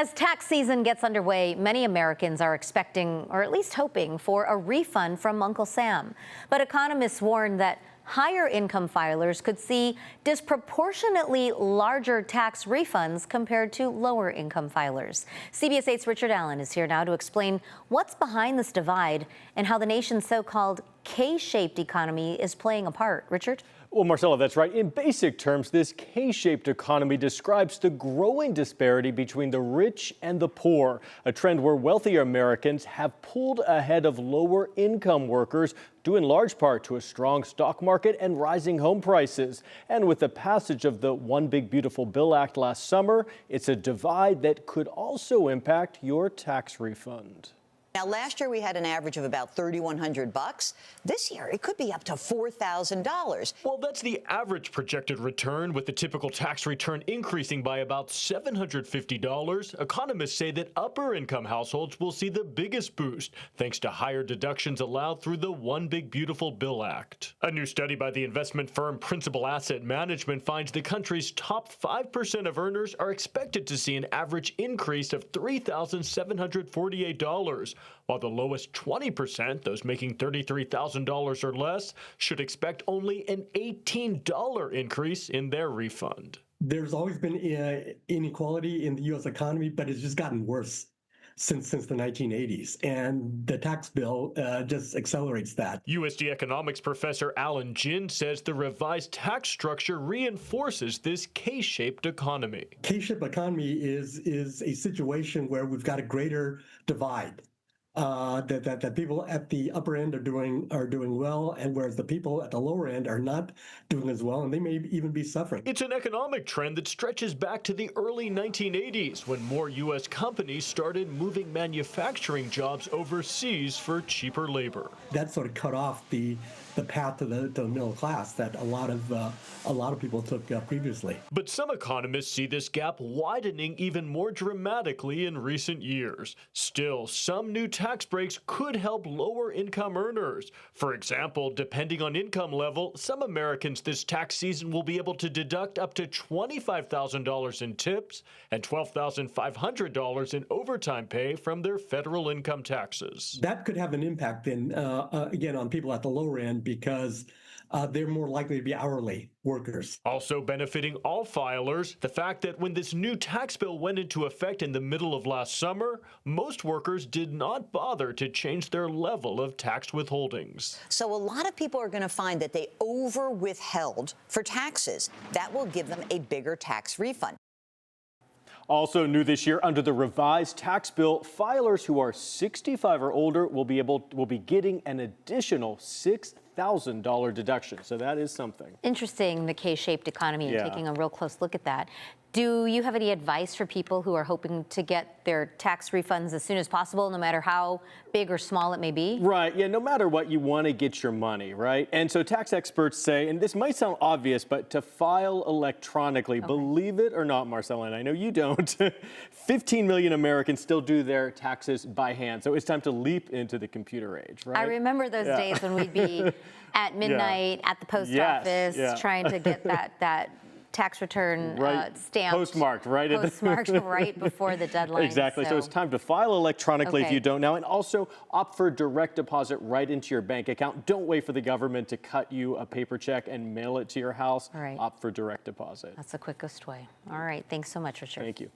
As tax season gets underway, many Americans are expecting, or at least hoping, for a refund from Uncle Sam. But economists warn that higher income filers could see disproportionately larger tax refunds compared to lower income filers. CBS 8's Richard Allen is here now to explain what's behind this divide and how the nation's so-called K-shaped economy is playing a part. Richard? Well, Marcella, that's right. In basic terms, this K-shaped economy describes the growing disparity between the rich and the poor, a trend where wealthier Americans have pulled ahead of lower income workers, due in large part to a strong stock market and rising home prices. And with the passage of the One Big Beautiful Bill Act last summer, it's a divide that could also impact your tax refund. Now, last year we had an average of about $3,100. This year it could be up to $4,000. Well, that's the average projected return, with the typical tax return increasing by about $750. Economists say that upper income households will see the biggest boost, thanks to higher deductions allowed through the One Big Beautiful Bill Act. A new study by the investment firm Principal Asset Management finds the country's top 5% of earners are expected to see an average increase of $3,748. While the lowest 20%, those making $33,000 or less, should expect only an $18 increase in their refund. There's always been inequality in the U.S. economy, but it's just gotten worse since the 1980s, and the tax bill just accelerates that. USD economics professor Alan Ginn says the revised tax structure reinforces this K-shaped economy. K-shaped economy is a situation where we've got a greater divide. That people at the upper end are doing well, and whereas the people at the lower end are not doing as well, and they may even be suffering. It's an economic trend that stretches back to the early 1980s, when more U.S. companies started moving manufacturing jobs overseas for cheaper labor. That sort of cut off the path to the middle class that a lot of people took previously. But some economists see this gap widening even more dramatically in recent years. Still, some new tax breaks could help lower income earners. For example, depending on income level, some Americans this tax season will be able to deduct up to $25,000 in tips and $12,500 in overtime pay from their federal income taxes. That could have an impact then, again, on people at the lower end, because they're more likely to be hourly workers. Also benefiting all filers, the fact that when this new tax bill went into effect in the middle of last summer, most workers did not bother to change their level of tax withholdings. So a lot of people are going to find that they over-withheld for taxes. That will give them a bigger tax refund. Also new this year, under the revised tax bill, filers who are 65 or older will be getting an additional $6,000 deduction. So that is something. Interesting, the K-shaped economy, and taking a real close look at that. Do you have any advice for people who are hoping to get their tax refunds as soon as possible, no matter how big or small it may be? Right, yeah, no matter what, you want to get your money, right? And so tax experts say, and this might sound obvious, but to file electronically, believe it or not, Marcella, and I know you don't, 15 million Americans still do their taxes by hand. So it's time to leap into the computer age, right? I remember those days when we'd be at midnight at the post office trying to get that tax return stamped. Postmarked, right? Postmarked right before the deadline. Exactly. So it's time to file electronically if you don't now, and also opt for direct deposit right into your bank account. Don't wait for the government to cut you a paper check and mail it to your house. All right. Opt for direct deposit. That's the quickest way. All right. Thanks so much, Richard. Thank you.